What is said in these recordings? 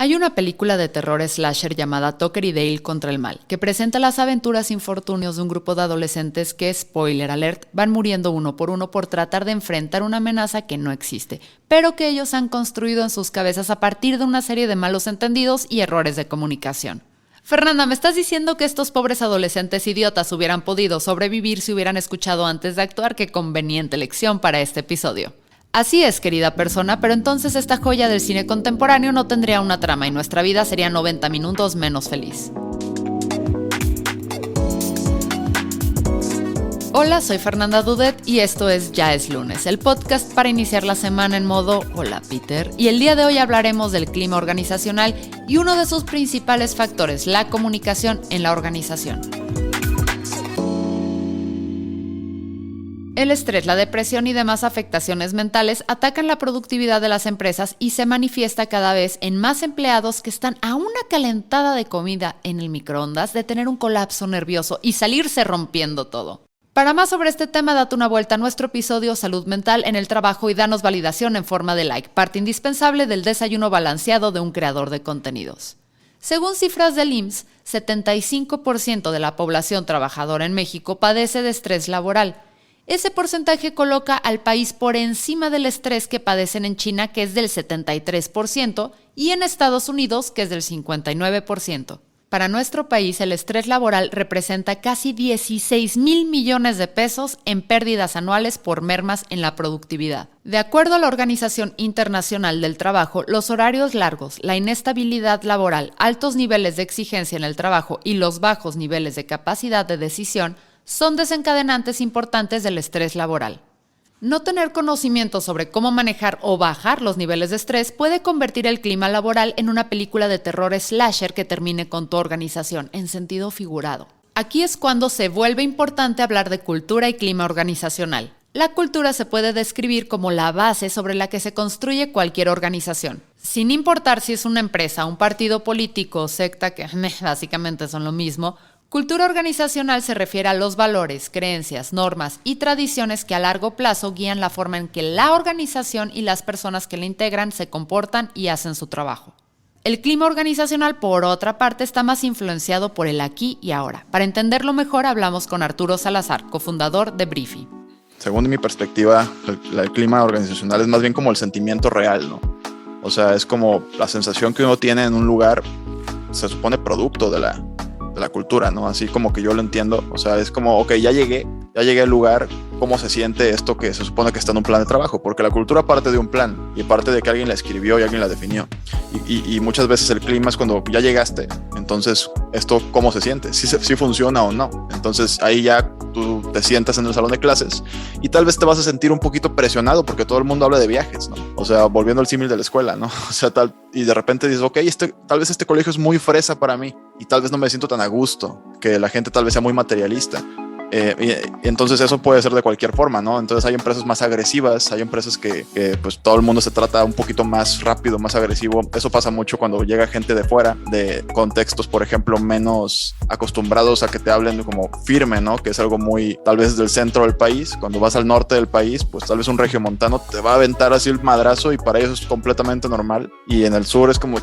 Hay una película de terror slasher llamada Tucker y Dale contra el mal, que presenta las aventuras e infortunios de un grupo de adolescentes que, spoiler alert, van muriendo uno por tratar de enfrentar una amenaza que no existe, pero que ellos han construido en sus cabezas a partir de una serie de malos entendidos y errores de comunicación. Fernanda, ¿me estás diciendo que estos pobres adolescentes idiotas hubieran podido sobrevivir si hubieran escuchado antes de actuar? Qué conveniente lección para este episodio. Así es, querida persona, pero entonces esta joya del cine contemporáneo no tendría una trama y nuestra vida sería 90 minutos menos feliz. Hola, soy Fernanda Dudet y esto es Ya es lunes, el podcast para iniciar la semana en modo Hola Peter. Y el día de hoy hablaremos del clima organizacional y uno de sus principales factores, la comunicación en la organización. El estrés, la depresión y demás afectaciones mentales atacan la productividad de las empresas y se manifiesta cada vez en más empleados que están a una calentada de comida en el microondas de tener un colapso nervioso y salirse rompiendo todo. Para más sobre este tema, date una vuelta a nuestro episodio Salud Mental en el Trabajo y danos validación en forma de like, parte indispensable del desayuno balanceado de un creador de contenidos. Según cifras del IMSS, 75% de la población trabajadora en México padece de estrés laboral. Ese porcentaje coloca al país por encima del estrés que padecen en China, que es del 73%, y en Estados Unidos, que es del 59%. Para nuestro país, el estrés laboral representa casi 16,000 millones de pesos en pérdidas anuales por mermas en la productividad. De acuerdo a la Organización Internacional del Trabajo, los horarios largos, la inestabilidad laboral, altos niveles de exigencia en el trabajo y los bajos niveles de capacidad de decisión son desencadenantes importantes del estrés laboral. No tener conocimiento sobre cómo manejar o bajar los niveles de estrés puede convertir el clima laboral en una película de terror slasher que termine con tu organización, en sentido figurado. Aquí es cuando se vuelve importante hablar de cultura y clima organizacional. La cultura se puede describir como la base sobre la que se construye cualquier organización. Sin importar si es una empresa, un partido político o secta, que básicamente son lo mismo, cultura organizacional se refiere a los valores, creencias, normas y tradiciones que a largo plazo guían la forma en que la organización y las personas que la integran se comportan y hacen su trabajo. El clima organizacional, por otra parte, está más influenciado por el aquí y ahora. Para entenderlo mejor, hablamos con Arturo Salazar, cofundador de Briefy. Según mi perspectiva, el clima organizacional es más bien como el sentimiento real, ¿no? O sea, es como la sensación que uno tiene en un lugar, se supone producto de la cultura, ¿no? Así como que yo lo entiendo, o sea, es como, ok, ya llegué al lugar, ¿cómo se siente esto que se supone que está en un plan de trabajo? Porque la cultura parte de un plan y parte de que alguien la escribió y alguien la definió. Y muchas veces el clima es cuando ya llegaste, entonces, ¿esto cómo se siente? ¿Si funciona o no? Entonces, ahí ya tú te sientas en el salón de clases y tal vez te vas a sentir un poquito presionado porque todo el mundo habla de viajes, ¿no? O sea, volviendo al símil de la escuela, ¿no? O sea, y de repente dices, ok, tal vez este colegio es muy fresa para mí y tal vez no me siento tan a gusto, que la gente tal vez sea muy materialista. Y entonces eso puede ser de cualquier forma, ¿no? Entonces hay empresas más agresivas, hay empresas que pues todo el mundo se trata un poquito más rápido, más agresivo. Eso pasa mucho cuando llega gente de fuera, de contextos, por ejemplo, menos acostumbrados a que te hablen como firme, ¿no? Que es algo muy, tal vez del centro del país. Cuando vas al norte del país, pues tal vez un regiomontano te va a aventar así el madrazo y para ellos es completamente normal. Y en el sur es como,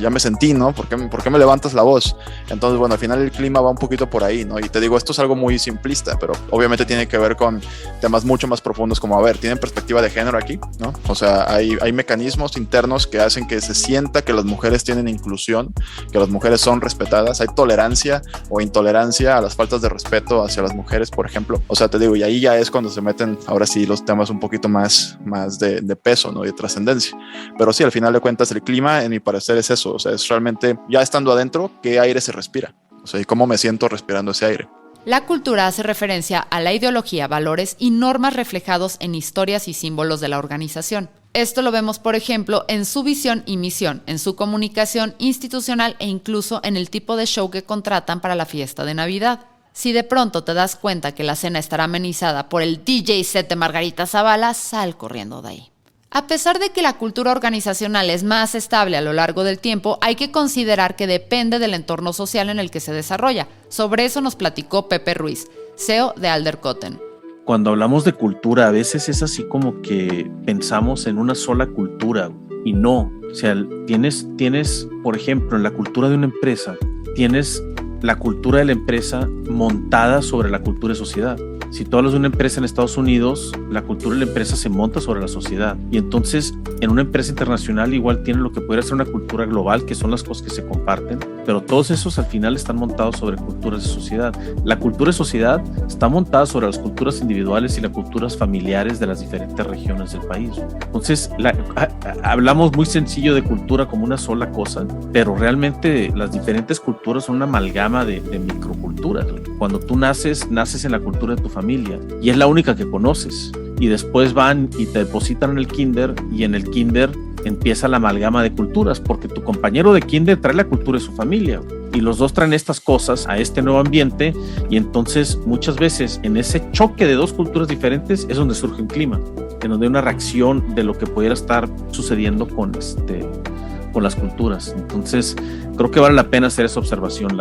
ya me sentí, ¿no? ¿Por qué me levantas la voz? Entonces, bueno, al final el clima va un poquito por ahí, ¿no? Y te digo, esto es algo muy simple, pero obviamente tiene que ver con temas mucho más profundos como, a ver, ¿tienen perspectiva de género aquí? ¿No? O sea, hay mecanismos internos que hacen que se sienta que las mujeres tienen inclusión, que las mujeres son respetadas, hay tolerancia o intolerancia a las faltas de respeto hacia las mujeres, por ejemplo. O sea, te digo, y ahí ya es cuando se meten, ahora sí, los temas un poquito más de peso, ¿no? Y de trascendencia. Pero sí, al final de cuentas, el clima, en mi parecer, es eso. O sea, es realmente, ya estando adentro, ¿qué aire se respira? O sea, ¿y cómo me siento respirando ese aire? La cultura hace referencia a la ideología, valores y normas reflejados en historias y símbolos de la organización. Esto lo vemos, por ejemplo, en su visión y misión, en su comunicación institucional e incluso en el tipo de show que contratan para la fiesta de Navidad. Si de pronto te das cuenta que la cena estará amenizada por el DJ set de Margarita Zavala, sal corriendo de ahí. A pesar de que la cultura organizacional es más estable a lo largo del tiempo, hay que considerar que depende del entorno social en el que se desarrolla. Sobre eso nos platicó Pepe Ruiz, CEO de Alderkotten. Cuando hablamos de cultura, a veces es así como que pensamos en una sola cultura y no. O sea, tienes, por ejemplo, en la cultura de una empresa, tienes la cultura de la empresa montada sobre la cultura de sociedad. Si tú hablas de una empresa en Estados Unidos, la cultura de la empresa se monta sobre la sociedad. Y entonces, en una empresa internacional igual tienen lo que podría ser una cultura global, que son las cosas que se comparten, pero todos esos al final están montados sobre culturas de sociedad. La cultura de sociedad está montada sobre las culturas individuales y las culturas familiares de las diferentes regiones del país. Entonces, hablamos muy sencillo de cultura como una sola cosa, pero realmente las diferentes culturas son una amalgama de microculturas. Cuando tú naces en la cultura de tu familia y es la única que conoces, y después van y te depositan en el kinder, y en el kinder empieza la amalgama de culturas, porque tu compañero de kinder trae la cultura de su familia y los dos traen estas cosas a este nuevo ambiente, y entonces muchas veces en ese choque de dos culturas diferentes es donde surge un clima, en donde hay una reacción de lo que pudiera estar sucediendo con las culturas. Entonces creo que vale la pena hacer esa observación.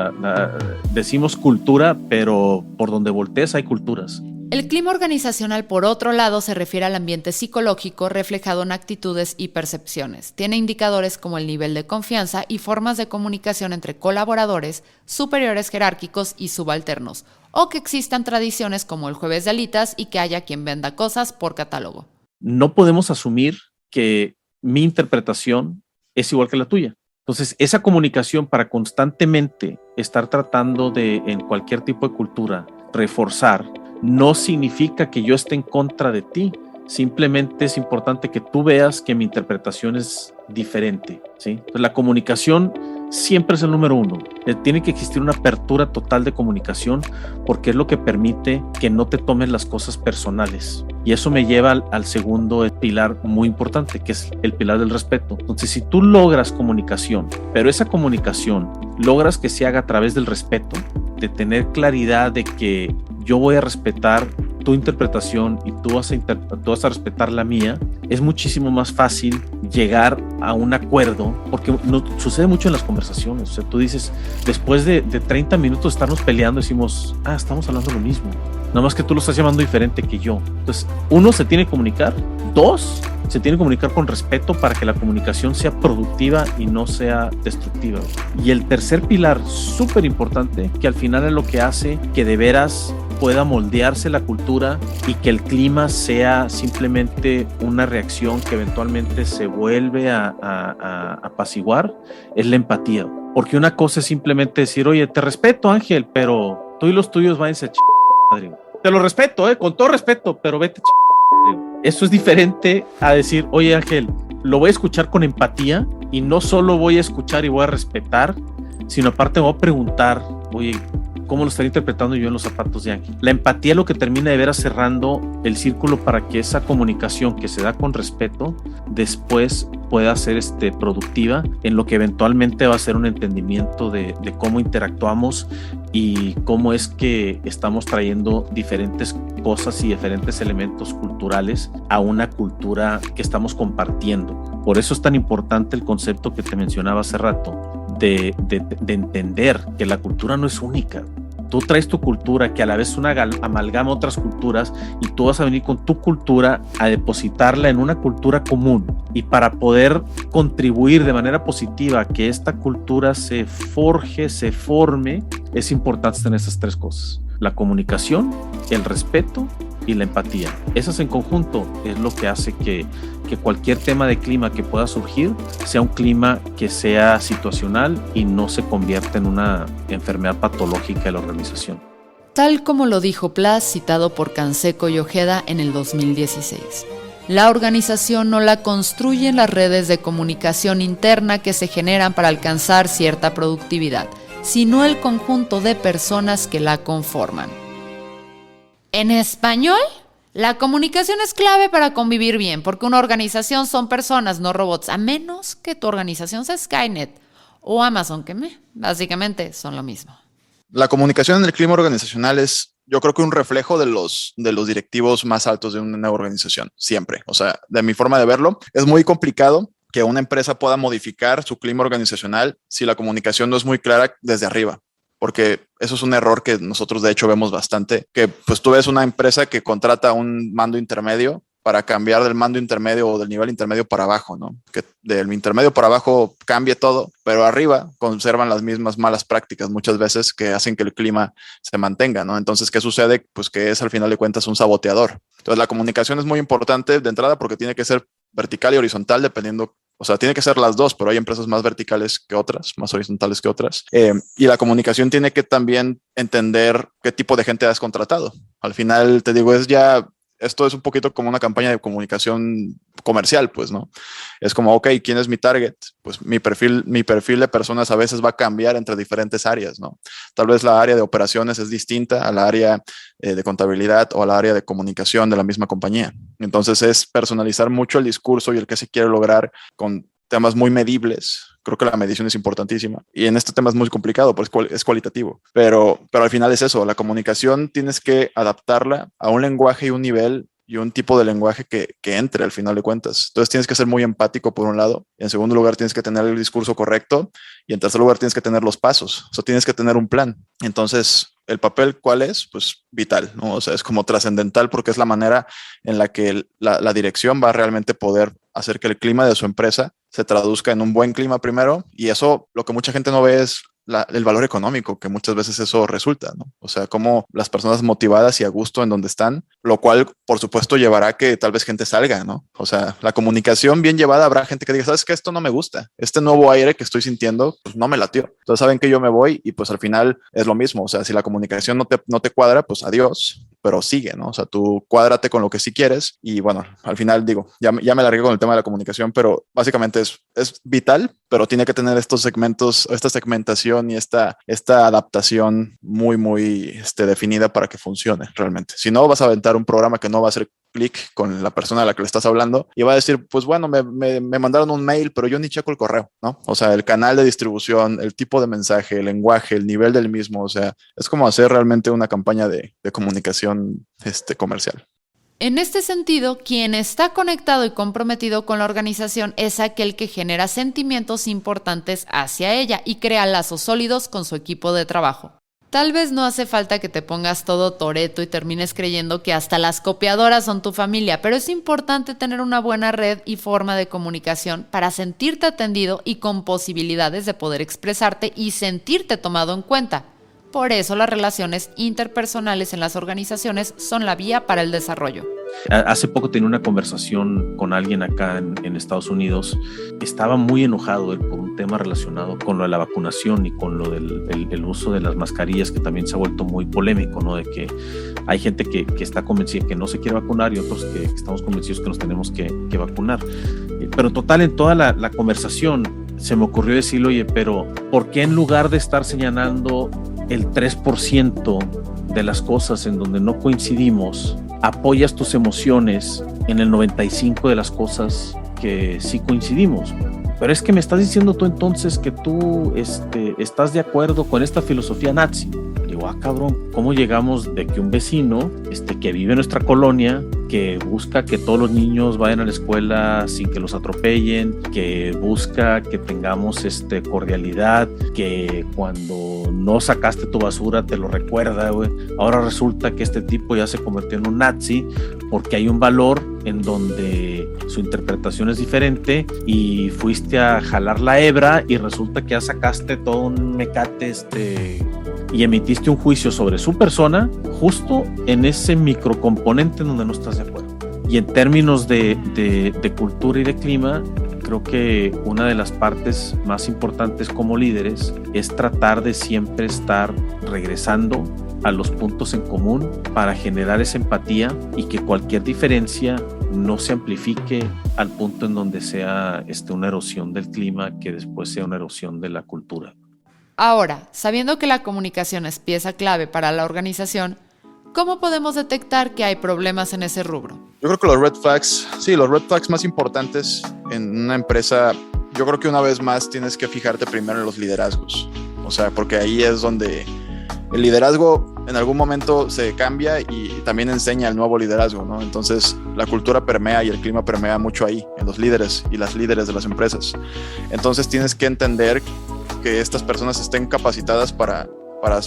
Decimos cultura, pero por donde voltees hay culturas. El clima organizacional, por otro lado, se refiere al ambiente psicológico reflejado en actitudes y percepciones. Tiene indicadores como el nivel de confianza y formas de comunicación entre colaboradores, superiores jerárquicos y subalternos, o que existan tradiciones como el jueves de alitas y que haya quien venda cosas por catálogo. No podemos asumir que mi interpretación es igual que la tuya. Entonces, esa comunicación para constantemente estar tratando de, en cualquier tipo de cultura, reforzar, no significa que yo esté en contra de ti. Simplemente es importante que tú veas que mi interpretación es diferente, ¿sí? Entonces, la comunicación siempre es el número uno. Tiene que existir una apertura total de comunicación, porque es lo que permite que no te tomes las cosas personales. Y eso me lleva al segundo pilar muy importante, que es el pilar del respeto. Entonces, si tú logras comunicación, pero esa comunicación logras que se haga a través del respeto, de tener claridad de que yo voy a respetar tu interpretación y tú vas a respetar la mía, es muchísimo más fácil llegar a un acuerdo, porque sucede mucho en las conversaciones. O sea, tú dices, después de 30 minutos de estarnos peleando, decimos, estamos hablando lo mismo, nada más que tú lo estás llamando diferente que yo. Entonces, uno, se tiene que comunicar. Dos, se tiene que comunicar con respeto para que la comunicación sea productiva y no sea destructiva. Y el tercer pilar, súper importante, que al final es lo que hace que de veras pueda moldearse la cultura y que el clima sea simplemente una reacción que eventualmente se vuelve a apaciguar, es la empatía. Porque una cosa es simplemente decir, oye, te respeto, Ángel, pero tú y los tuyos váyanse a madre. Te lo respeto, con todo respeto, pero vete madre. Eso es diferente a decir, oye, Ángel, lo voy a escuchar con empatía, y no solo voy a escuchar y voy a respetar, sino aparte voy a preguntar, oye, ¿cómo lo estaría interpretando yo en los zapatos de Ángel? La empatía es lo que termina de veras cerrando el círculo para que esa comunicación que se da con respeto después pueda ser productiva en lo que eventualmente va a ser un entendimiento de cómo interactuamos y cómo es que estamos trayendo diferentes cosas y diferentes elementos culturales a una cultura que estamos compartiendo. Por eso es tan importante el concepto que te mencionaba hace rato, de entender que la cultura no es única. Tú traes tu cultura, que a la vez una amalgama otras culturas, y tú vas a venir con tu cultura a depositarla en una cultura común. Y para poder contribuir de manera positiva a que esta cultura se forje, se forme, es importante tener esas tres cosas: la comunicación, el respeto y la empatía. Esas en conjunto es lo que hace que cualquier tema de clima que pueda surgir sea un clima que sea situacional y no se convierta en una enfermedad patológica de la organización. Tal como lo dijo Plas, citado por Canseco y Ojeda en el 2016. La organización no la construyen las redes de comunicación interna que se generan para alcanzar cierta productividad, sino el conjunto de personas que la conforman. En español, la comunicación es clave para convivir bien, porque una organización son personas, no robots, a menos que tu organización sea Skynet o Amazon, que básicamente son lo mismo. La comunicación en el clima organizacional es, yo creo que un reflejo de los directivos más altos de una organización, siempre. O sea, de mi forma de verlo, es muy complicado que una empresa pueda modificar su clima organizacional si la comunicación no es muy clara desde arriba. Porque eso es un error que nosotros de hecho vemos bastante, que pues tú ves una empresa que contrata un mando intermedio para cambiar del mando intermedio o del nivel intermedio para abajo, ¿no? Que del intermedio para abajo cambie todo, pero arriba conservan las mismas malas prácticas muchas veces que hacen que el clima se mantenga, ¿no? Entonces, ¿qué sucede? Pues que es al final de cuentas un saboteador. Entonces, la comunicación es muy importante de entrada porque tiene que ser vertical y horizontal dependiendo. O sea, tiene que ser las dos, pero hay empresas más verticales que otras, más horizontales que otras. Y la comunicación tiene que también entender qué tipo de gente has contratado. Al final, te digo, esto es un poquito como una campaña de comunicación comercial, pues, ¿no? Es como, ok, ¿quién es mi target? Pues mi perfil de personas a veces va a cambiar entre diferentes áreas, ¿no? Tal vez la área de operaciones es distinta a la área de contabilidad o a la área de comunicación de la misma compañía. Entonces es personalizar mucho el discurso y el que se quiere lograr con temas muy medibles. Creo que la medición es importantísima. Y en este tema es muy complicado, porque es cualitativo. Pero al final es eso. La comunicación tienes que adaptarla a un lenguaje y un nivel y un tipo de lenguaje que entre al final de cuentas. Entonces tienes que ser muy empático por un lado. En segundo lugar, tienes que tener el discurso correcto. Y en tercer lugar, tienes que tener los pasos. O sea, tienes que tener un plan. Entonces, ¿el papel cuál es? Pues vital, ¿no? O sea, es como trascendental porque es la manera en la que la dirección va a realmente poder hacer que el clima de su empresa se traduzca en un buen clima primero. Y eso, lo que mucha gente no ve es el valor económico, que muchas veces eso resulta, ¿no? O sea, como las personas motivadas y a gusto en donde están, lo cual, por supuesto, llevará a que tal vez gente salga, ¿no? O sea, la comunicación bien llevada, habrá gente que diga, ¿sabes qué? Esto no me gusta. Este nuevo aire que estoy sintiendo, pues no me latió. Entonces saben que yo me voy y pues al final es lo mismo. O sea, si la comunicación no te cuadra, pues adiós, pero sigue, ¿no? O sea, tú cuádrate con lo que sí quieres y bueno, al final digo, ya me largué con el tema de la comunicación, pero básicamente es vital, pero tiene que tener estos segmentos, esta segmentación y esta adaptación muy, muy definida para que funcione realmente. Si no, vas a aventar un programa que no va a hacer clic con la persona a la que le estás hablando y va a decir, pues bueno, me mandaron un mail, pero yo ni checo el correo, ¿no? O sea, el canal de distribución, el tipo de mensaje, el lenguaje, el nivel del mismo, o sea, es como hacer realmente una campaña de comunicación comercial. En este sentido, quien está conectado y comprometido con la organización es aquel que genera sentimientos importantes hacia ella y crea lazos sólidos con su equipo de trabajo. Tal vez no hace falta que te pongas todo toreto y termines creyendo que hasta las copiadoras son tu familia, pero es importante tener una buena red y forma de comunicación para sentirte atendido y con posibilidades de poder expresarte y sentirte tomado en cuenta. Por eso las relaciones interpersonales en las organizaciones son la vía para el desarrollo. Hace poco tenía una conversación con alguien acá en Estados Unidos. Estaba muy enojado él por un tema relacionado con lo de la vacunación y con lo del uso de las mascarillas, que también se ha vuelto muy polémico, ¿no? De que hay gente que está convencida que no se quiere vacunar y otros que estamos convencidos que nos tenemos que vacunar. Pero total, en toda la conversación se me ocurrió decirle, oye, pero ¿por qué en lugar de estar señalando el 3% de las cosas en donde no coincidimos, apoyas tus emociones en el 95% de las cosas que sí coincidimos? Pero es que me estás diciendo tú entonces que tú estás de acuerdo con esta filosofía nazi. Digo, cabrón, ¿cómo llegamos de que un vecino que vive en nuestra colonia, que busca que todos los niños vayan a la escuela sin que los atropellen, que busca que tengamos cordialidad, que cuando no sacaste tu basura te lo recuerda, güey? Ahora resulta que este tipo ya se convirtió en un nazi porque hay un valor en donde su interpretación es diferente y fuiste a jalar la hebra y resulta que ya sacaste todo un mecate y emitiste un juicio sobre su persona justo en ese microcomponente en donde no estás de acuerdo. Y en términos de cultura y de clima, creo que una de las partes más importantes como líderes es tratar de siempre estar regresando a los puntos en común para generar esa empatía y que cualquier diferencia no se amplifique al punto en donde sea una erosión del clima que después sea una erosión de la cultura. Ahora, sabiendo que la comunicación es pieza clave para la organización, ¿cómo podemos detectar que hay problemas en ese rubro? Yo creo que los red flags más importantes en una empresa, yo creo que una vez más tienes que fijarte primero en los liderazgos. O sea, porque ahí es donde el liderazgo en algún momento se cambia y también enseña el nuevo liderazgo, ¿no? Entonces la cultura permea y el clima permea mucho ahí, en los líderes y las líderes de las empresas. Entonces tienes que entender que estas personas estén capacitadas para para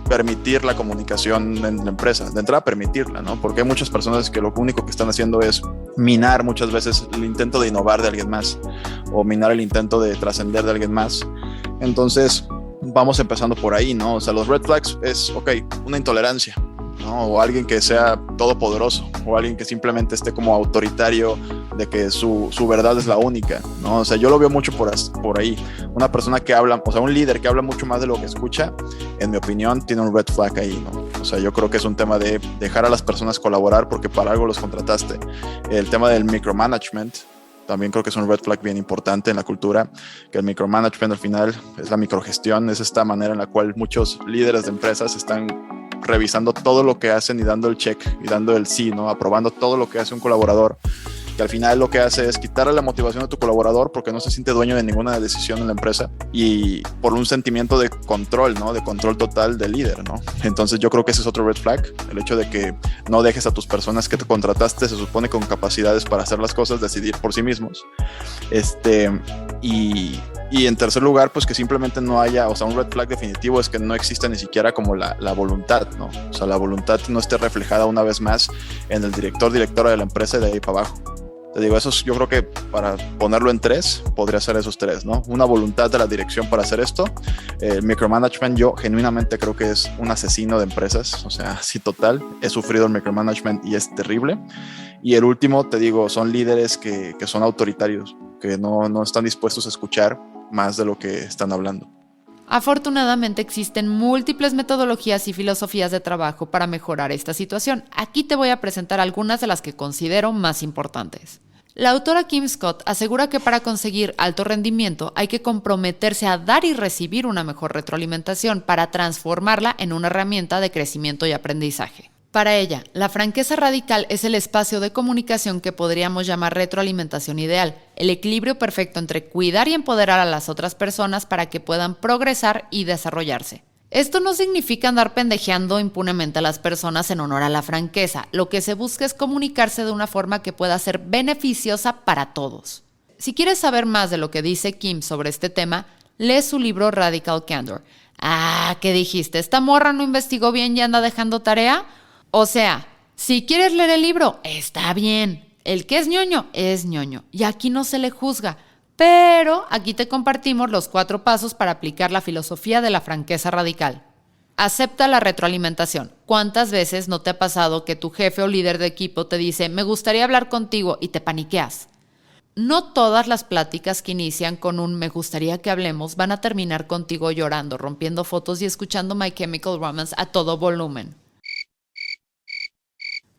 permitir la comunicación en la empresa. De entrada, permitirla, ¿no? Porque hay muchas personas que lo único que están haciendo es minar muchas veces el intento de innovar de alguien más o minar el intento de trascender de alguien más. Entonces, vamos empezando por ahí, ¿no? O sea, los red flags es, ok, una intolerancia, ¿no? O alguien que sea todopoderoso, o alguien que simplemente esté como autoritario de que su verdad es la única, ¿no? O sea, yo lo veo mucho por ahí. Una persona que habla, o sea, un líder que habla mucho más de lo que escucha, en mi opinión, tiene un red flag ahí, ¿no? O sea, yo creo que es un tema de dejar a las personas colaborar porque para algo los contrataste. El tema del micromanagement, también creo que es un red flag bien importante en la cultura, que el micromanagement al final es la microgestión, es esta manera en la cual muchos líderes de empresas están revisando todo lo que hacen y dando el check y dando el sí, ¿no? Aprobando todo lo que hace un colaborador, que al final lo que hace es quitarle la motivación a tu colaborador porque no se siente dueño de ninguna decisión en la empresa y por un sentimiento de control, ¿no? De control total del líder, ¿no? Entonces yo creo que ese es otro red flag, el hecho de que no dejes a tus personas que te contrataste, se supone con capacidades para hacer las cosas, decidir por sí mismos. Y en tercer lugar, pues que simplemente no haya, o sea, un red flag definitivo es que no exista ni siquiera como la voluntad, ¿no? O sea, la voluntad no esté reflejada una vez más en el directora de la empresa y de ahí para abajo. Te digo, eso yo creo que para ponerlo en 3, podría ser esos 3, ¿no? Una voluntad de la dirección para hacer esto. El micromanagement, yo genuinamente creo que es un asesino de empresas, o sea, sí, total. He sufrido el micromanagement y es terrible. Y el último, te digo, son líderes que son autoritarios, que no están dispuestos a escuchar más de lo que están hablando. Afortunadamente existen múltiples metodologías y filosofías de trabajo para mejorar esta situación. Aquí te voy a presentar algunas de las que considero más importantes. La autora Kim Scott asegura que para conseguir alto rendimiento hay que comprometerse a dar y recibir una mejor retroalimentación para transformarla en una herramienta de crecimiento y aprendizaje. Para ella, la franqueza radical es el espacio de comunicación que podríamos llamar retroalimentación ideal, el equilibrio perfecto entre cuidar y empoderar a las otras personas para que puedan progresar y desarrollarse. Esto no significa andar pendejeando impunemente a las personas en honor a la franqueza. Lo que se busca es comunicarse de una forma que pueda ser beneficiosa para todos. Si quieres saber más de lo que dice Kim sobre este tema, lee su libro Radical Candor. Ah, ¿qué dijiste? ¿Esta morra no investigó bien y anda dejando tarea? O sea, si quieres leer el libro, está bien. El que es ñoño, y aquí no se le juzga. Pero aquí te compartimos los 4 pasos para aplicar la filosofía de la franqueza radical. Acepta la retroalimentación. ¿Cuántas veces no te ha pasado que tu jefe o líder de equipo te dice, me gustaría hablar contigo, y te paniqueas? No todas las pláticas que inician con un me gustaría que hablemos van a terminar contigo llorando, rompiendo fotos y escuchando My Chemical Romance a todo volumen.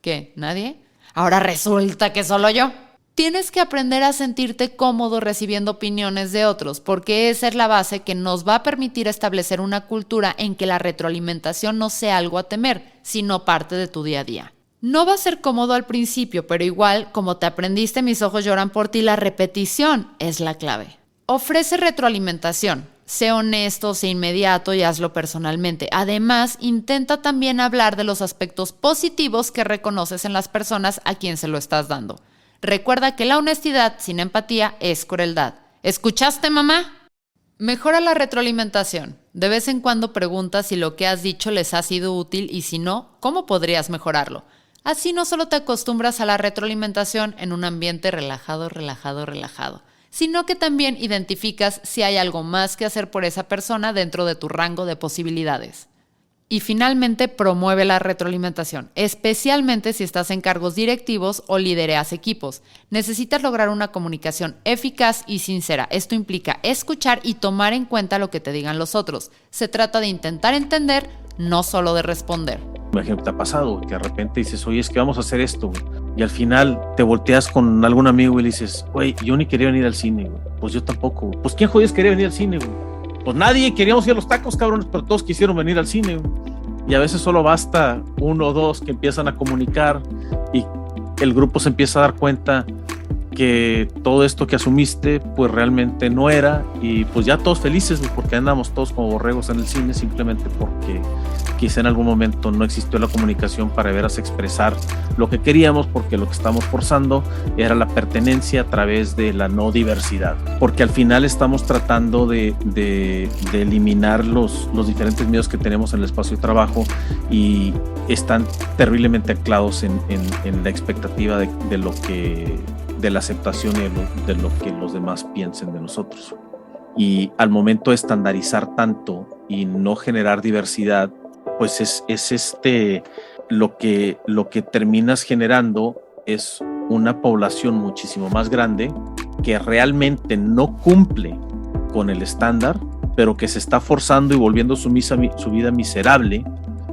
¿Qué? ¿Nadie? Ahora resulta que solo yo. Tienes que aprender a sentirte cómodo recibiendo opiniones de otros, porque esa es la base que nos va a permitir establecer una cultura en que la retroalimentación no sea algo a temer, sino parte de tu día a día. No va a ser cómodo al principio, pero igual, como te aprendiste Mis ojos lloran por ti, la repetición es la clave. Ofrece retroalimentación. Sé honesto, sé inmediato y hazlo personalmente. Además, intenta también hablar de los aspectos positivos que reconoces en las personas a quien se lo estás dando. Recuerda que la honestidad sin empatía es crueldad. ¿Escuchaste, mamá? Mejora la retroalimentación. De vez en cuando pregunta si lo que has dicho les ha sido útil y si no, ¿cómo podrías mejorarlo? Así no solo te acostumbras a la retroalimentación en un ambiente relajado, sino que también identificas si hay algo más que hacer por esa persona dentro de tu rango de posibilidades. Y finalmente, promueve la retroalimentación, especialmente si estás en cargos directivos o lidereas equipos. Necesitas lograr una comunicación eficaz y sincera. Esto implica escuchar y tomar en cuenta lo que te digan los otros. Se trata de intentar entender, no solo de responder. Imagino que te ha pasado, que de repente dices, oye, es que vamos a hacer esto, y al final te volteas con algún amigo y le dices, güey, yo ni quería venir al cine, güey. Pues yo tampoco. Pues ¿quién jodidos quería venir al cine, güey? Pues nadie, queríamos ir a los tacos, cabrones, pero todos quisieron venir al cine, güey. Y a veces solo basta 1 o 2 que empiezan a comunicar y el grupo se empieza a dar cuenta que todo esto que asumiste pues realmente no era, y pues ya todos felices, porque andamos todos como borregos en el cine simplemente porque quizá en algún momento no existió la comunicación para veras expresar lo que queríamos, porque lo que estamos forzando era la pertenencia a través de la no diversidad, porque al final estamos tratando de eliminar los diferentes miedos que tenemos en el espacio de trabajo, y están terriblemente anclados en la expectativa de la aceptación y de lo que los demás piensen de nosotros. Y al momento de estandarizar tanto y no generar diversidad, pues es lo que terminas generando es una población muchísimo más grande que realmente no cumple con el estándar, pero que se está forzando y volviendo su vida miserable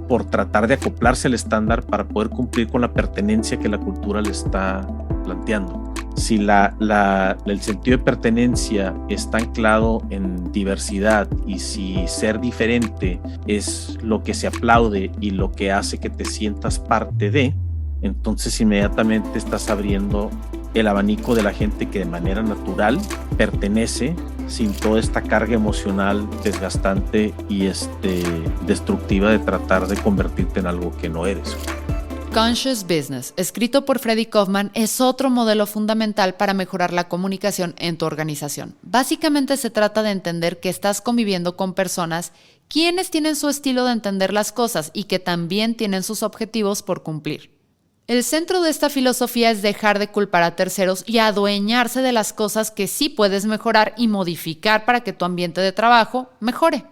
por tratar de acoplarse al estándar para poder cumplir con la pertenencia que la cultura le está planteando. Si el sentido de pertenencia está anclado en diversidad, y si ser diferente es lo que se aplaude y lo que hace que te sientas parte de, entonces inmediatamente estás abriendo el abanico de la gente que de manera natural pertenece, sin toda esta carga emocional desgastante y destructiva de tratar de convertirte en algo que no eres. Conscious Business, escrito por Freddie Kaufman, es otro modelo fundamental para mejorar la comunicación en tu organización. Básicamente se trata de entender que estás conviviendo con personas quienes tienen su estilo de entender las cosas y que también tienen sus objetivos por cumplir. El centro de esta filosofía es dejar de culpar a terceros y adueñarse de las cosas que sí puedes mejorar y modificar para que tu ambiente de trabajo mejore.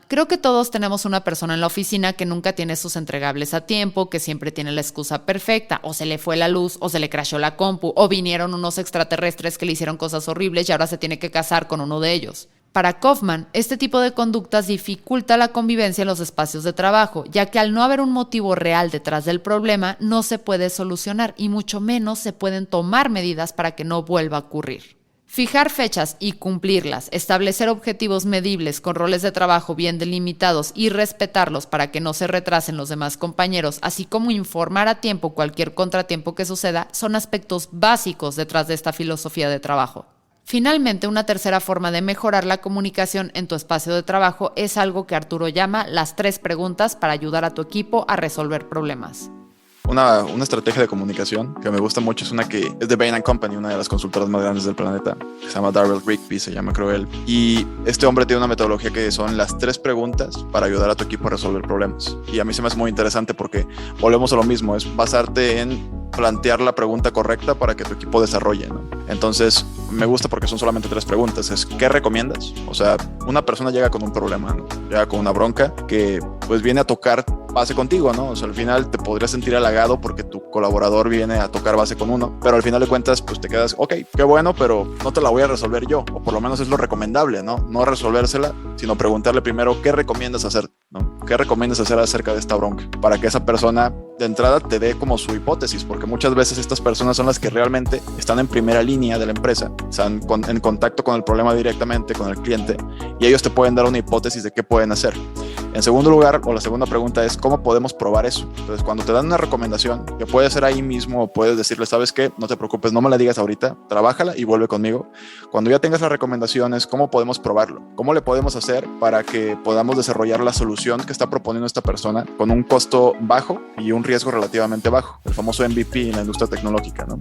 Creo que todos tenemos una persona en la oficina que nunca tiene sus entregables a tiempo, que siempre tiene la excusa perfecta, o se le fue la luz, o se le crashó la compu, o vinieron unos extraterrestres que le hicieron cosas horribles y ahora se tiene que casar con uno de ellos. Para Kaufman, este tipo de conductas dificulta la convivencia en los espacios de trabajo, ya que al no haber un motivo real detrás del problema, no se puede solucionar y mucho menos se pueden tomar medidas para que no vuelva a ocurrir. Fijar fechas y cumplirlas, establecer objetivos medibles con roles de trabajo bien delimitados y respetarlos para que no se retrasen los demás compañeros, así como informar a tiempo cualquier contratiempo que suceda, son aspectos básicos detrás de esta filosofía de trabajo. Finalmente, una tercera forma de mejorar la comunicación en tu espacio de trabajo es algo que Arturo llama las 3 preguntas para ayudar a tu equipo a resolver problemas. Una estrategia de comunicación que me gusta mucho es una que es de Bain & Company, una de las consultoras más grandes del planeta, que se llama Darrell Rigby, se llama creo él. Y este hombre tiene una metodología que son las 3 preguntas para ayudar a tu equipo a resolver problemas. Y a mí se me hace muy interesante porque volvemos a lo mismo, es basarte en plantear la pregunta correcta para que tu equipo desarrolle, ¿no? Entonces, me gusta porque son solamente 3 preguntas. Es, ¿qué recomiendas? O sea, una persona llega con un problema, ¿no? Llega con una bronca que pues viene a tocar base contigo, ¿no? O sea, al final te podrías sentir halagado porque tu colaborador viene a tocar base con uno, pero al final de cuentas, pues te quedas, ok, qué bueno, pero no te la voy a resolver yo, o por lo menos es lo recomendable, ¿no? No resolvérsela, sino preguntarle primero, ¿qué recomiendas hacer? ¿No? ¿Qué recomiendas hacer acerca de esta bronca? Para que esa persona de entrada te dé como su hipótesis, porque muchas veces estas personas son las que realmente están en primera línea de la empresa, están en contacto con el problema directamente, con el cliente, y ellos te pueden dar una hipótesis de qué pueden hacer. En segundo lugar, o la segunda pregunta es, ¿cómo podemos probar eso? Entonces, cuando te dan una recomendación, que puede ser ahí mismo, o puedes decirle, ¿sabes qué? No te preocupes, no me la digas ahorita, trabájala y vuelve conmigo. Cuando ya tengas las recomendaciones, ¿cómo podemos probarlo? ¿Cómo le podemos hacer para que podamos desarrollar la solución que está proponiendo esta persona con un costo bajo y un riesgo relativamente bajo? El famoso MVP en la industria tecnológica, ¿no?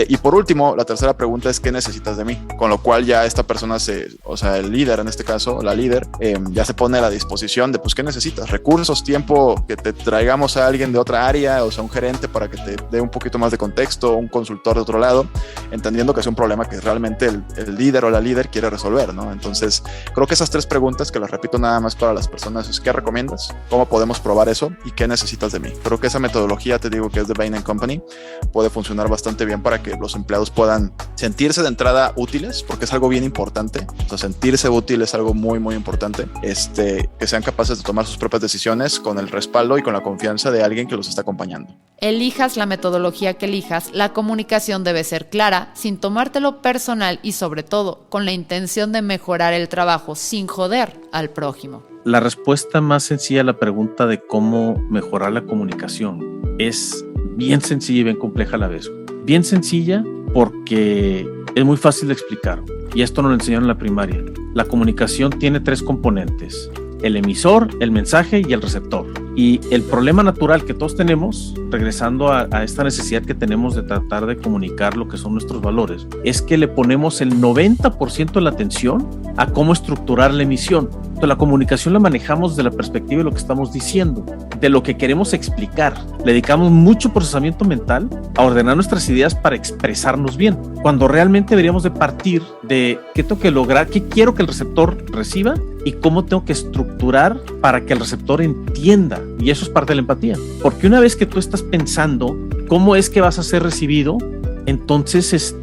Y por último, la tercera pregunta es, ¿qué necesitas de mí? Con lo cual ya esta persona o sea, el líder en este caso, la líder, ya se pone a la disposición de, pues, ¿qué necesitas? Recursos, tiempo, que te traigamos a alguien de otra área, o sea, un gerente para que te dé un poquito más de contexto, un consultor de otro lado, entendiendo que es un problema que realmente el líder o la líder quiere resolver, ¿no? Entonces, creo que esas 3 preguntas, que las repito nada más para las personas, es ¿qué recomiendas? ¿Cómo podemos probar eso? ¿Y qué necesitas de mí? Creo que esa metodología, te digo que es de Bain & Company, puede funcionar bastante bien para que los empleados puedan sentirse de entrada útiles, porque es algo bien importante. O sea, sentirse útil es algo muy, muy importante. Que sean capaces de tomar sus propias decisiones con el respaldo y con la confianza de alguien que los está acompañando. Elijas la metodología que elijas, la comunicación debe ser clara, sin tomártelo personal y sobre todo con la intención de mejorar el trabajo sin joder al prójimo. La respuesta más sencilla a la pregunta de cómo mejorar la comunicación es bien sencilla y bien compleja a la vez. Bien sencilla porque es muy fácil de explicar. Y esto nos lo enseñaron en la primaria. La comunicación tiene 3 componentes: el emisor, el mensaje y el receptor. Y el problema natural que todos tenemos, regresando a esta necesidad que tenemos de tratar de comunicar lo que son nuestros valores, es que le ponemos el 90% de la atención a cómo estructurar la emisión. Entonces, la comunicación la manejamos desde la perspectiva de lo que estamos diciendo, de lo que queremos explicar. Le dedicamos mucho procesamiento mental a ordenar nuestras ideas para expresarnos bien, cuando realmente deberíamos de partir de qué tengo que lograr, qué quiero que el receptor reciba y cómo tengo que estructurar para que el receptor entienda. Y eso es parte de la empatía. Porque una vez que tú estás pensando cómo es que vas a ser recibido, entonces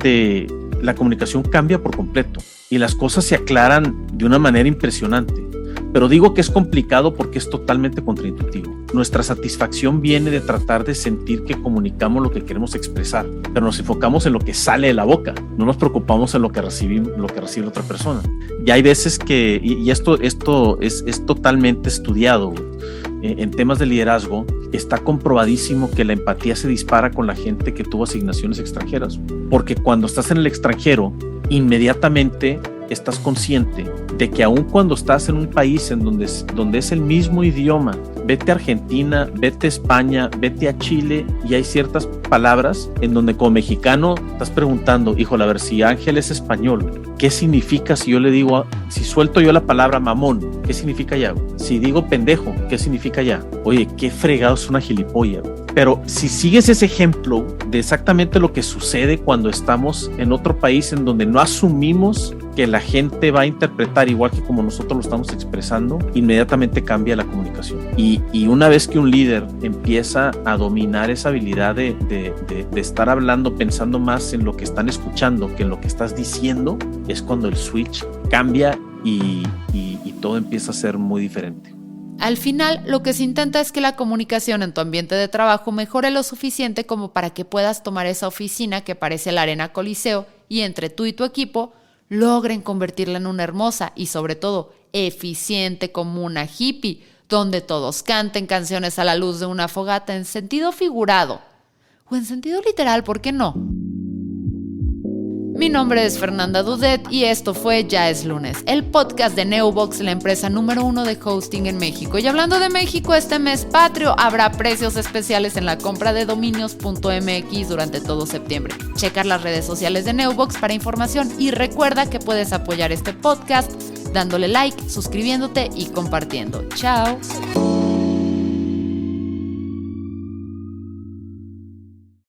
la comunicación cambia por completo y las cosas se aclaran de una manera impresionante. Pero digo que es complicado porque es totalmente contraintuitivo. Nuestra satisfacción viene de tratar de sentir que comunicamos lo que queremos expresar, pero nos enfocamos en lo que sale de la boca, no nos preocupamos en lo que recibe la otra persona. Y hay veces que, y esto es totalmente estudiado, en temas de liderazgo, está comprobadísimo que la empatía se dispara con la gente que tuvo asignaciones extranjeras, porque cuando estás en el extranjero, inmediatamente estás consciente de que aun cuando estás en un país en donde es el mismo idioma, vete a Argentina, vete a España, vete a Chile, y hay ciertas palabras en donde como mexicano estás preguntando, híjole, a ver, si Ángel es español, ¿qué significa si yo le digo, si suelto yo la palabra mamón, qué significa ya? Si digo pendejo, ¿qué significa ya? Oye, qué fregado es una gilipollas. Pero si sigues ese ejemplo de exactamente lo que sucede cuando estamos en otro país en donde no asumimos que la gente va a interpretar igual que como nosotros lo estamos expresando, inmediatamente cambia la comunicación. Y una vez que un líder empieza a dominar esa habilidad de estar hablando, pensando más en lo que están escuchando que en lo que estás diciendo, es cuando el switch cambia y todo empieza a ser muy diferente. Al final, lo que se intenta es que la comunicación en tu ambiente de trabajo mejore lo suficiente como para que puedas tomar esa oficina que parece la Arena Coliseo y entre tú y tu equipo logren convertirla en una hermosa y sobre todo eficiente comuna hippie, donde todos canten canciones a la luz de una fogata en sentido figurado o en sentido literal, ¿por qué no? Mi nombre es Fernanda Dudet y esto fue Ya es Lunes, el podcast de Neobox, la empresa número 1 de hosting en México. Y hablando de México, este mes patrio habrá precios especiales en la compra de dominios.mx durante todo septiembre. Checar las redes sociales de Neobox para información y recuerda que puedes apoyar este podcast dándole like, suscribiéndote y compartiendo. ¡Chao!